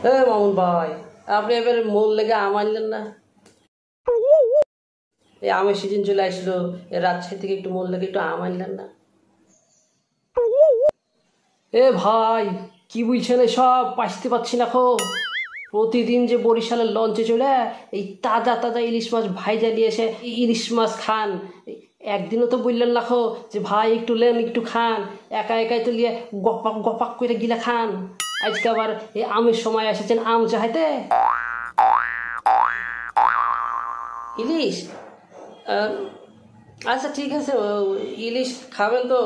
মামুন ভাই, আপনি এবার মূল লেগে আম আনলেন না? এই আমের সিজন চলে আসলো, রাজশাহী থেকে একটু মূল লেগে একটু আম আনলেন না? ভাই, কি বলছেন এসব? পাইতে পাচ্ছি না খো। প্রতিদিন যে বরিশালের লঞ্চে চলে এই তাজা তাজা ইলিশ মাছ ভাইজা নিয়ে এসে ইলিশ মাছ খান, একদিনও তো বললেন না খো যে ভাই একটু লেন একটু খান। একা একাই তো লিয়ে গপাক গপাক করে গিলা খান। আজকে আবার এই আমের সময় এসেছেন আম চাইতে। ইলিশ? আচ্ছা ঠিক আছে, ইলিশ খাবেন তো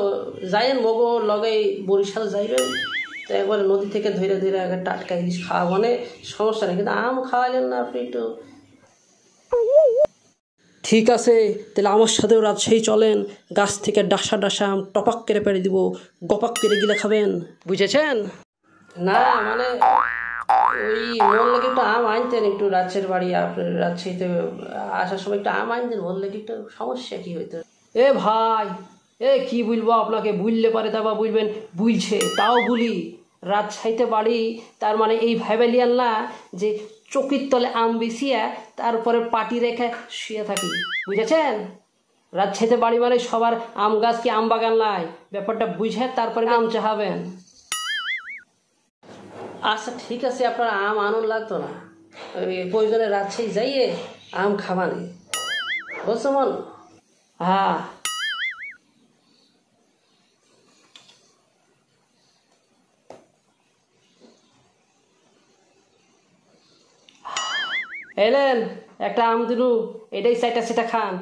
যাইয়েন মগো লগে বরিশাল যাইবেন, তো একবার নদী থেকে ধরে ধরে একবার টাটকা ইলিশ খাওয়া মানে সমস্যা নেই, কিন্তু আম খাওয়ালেন না আপনি একটু। ঠিক আছে, তাহলে আমার সাথেও রাজশাহী চলেন, গাছ থেকে ডাসা ডাসা আম টপাক করে পেড়ে দিব, গপাক করে গিলে খাবেন, বুঝেছেন? না মানে ওই মন লেগে একটু আম আনতেন, একটু রাজশাহীর বাড়ি, আপনার রাজশাহীতে আসার সময় একটু আম আনতেন, মন লেগে একটু সমস্যা কি হইতো? ভাই, কি বলবো আপনাকে, বুঝলে পারে তা বা বুঝবেন, বুঝছে তাও বলি। রাজশাহীতে বাড়ি তার মানে এই ভাইবেলিয়ান না যে চকির তলে আম বিছিয়ে তারপরে পাটি রেখে শুয়ে থাকি, বুঝেছেন? রাজশাহীতে বাড়ি মানে সবার আম গাছ কি আম বাগান নাই, ব্যাপারটা বুঝে তারপরে আম চাহাবেন। আচ্ছা ঠিক আছে, আপনার আম আনন্দ লাগতো না, প্রয়োজনে রাজশাহী যাইয়ে আম খাবানি, বুঝছো মন? হ্যাঁ। এলেন, একটা আম দিলু, এটাই চাইটা সেটা খান,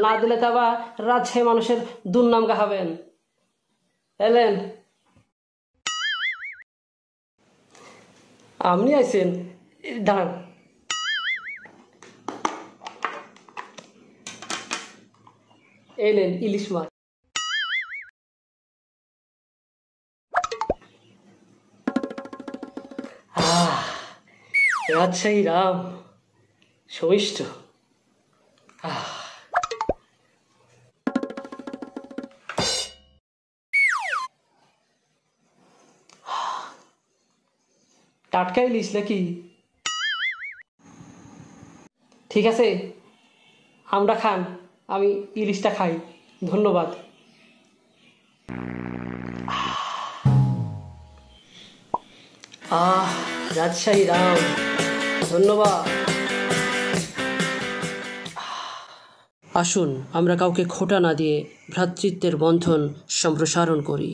না দিলে তো আবার রাজশাহী মানুষের দুর্নাম গাহাবেন। এলেন। আপনি আইছেন, দাঁড়ান। এলেন ইলিশ মাছ। রাজশাহী রাম সমিষ্ট। টাটকা ইলিশ নাকি? ঠিক আছে, আমরা খান, আমি ইলিশটা খাই, ধন্যবাদ। রাজশাহী রাম, ধন্যবাদ। আসুন আমরা কাউকে খোঁটা না দিয়ে ভ্রাতৃত্বের বন্ধন সম্প্রসারণ করি।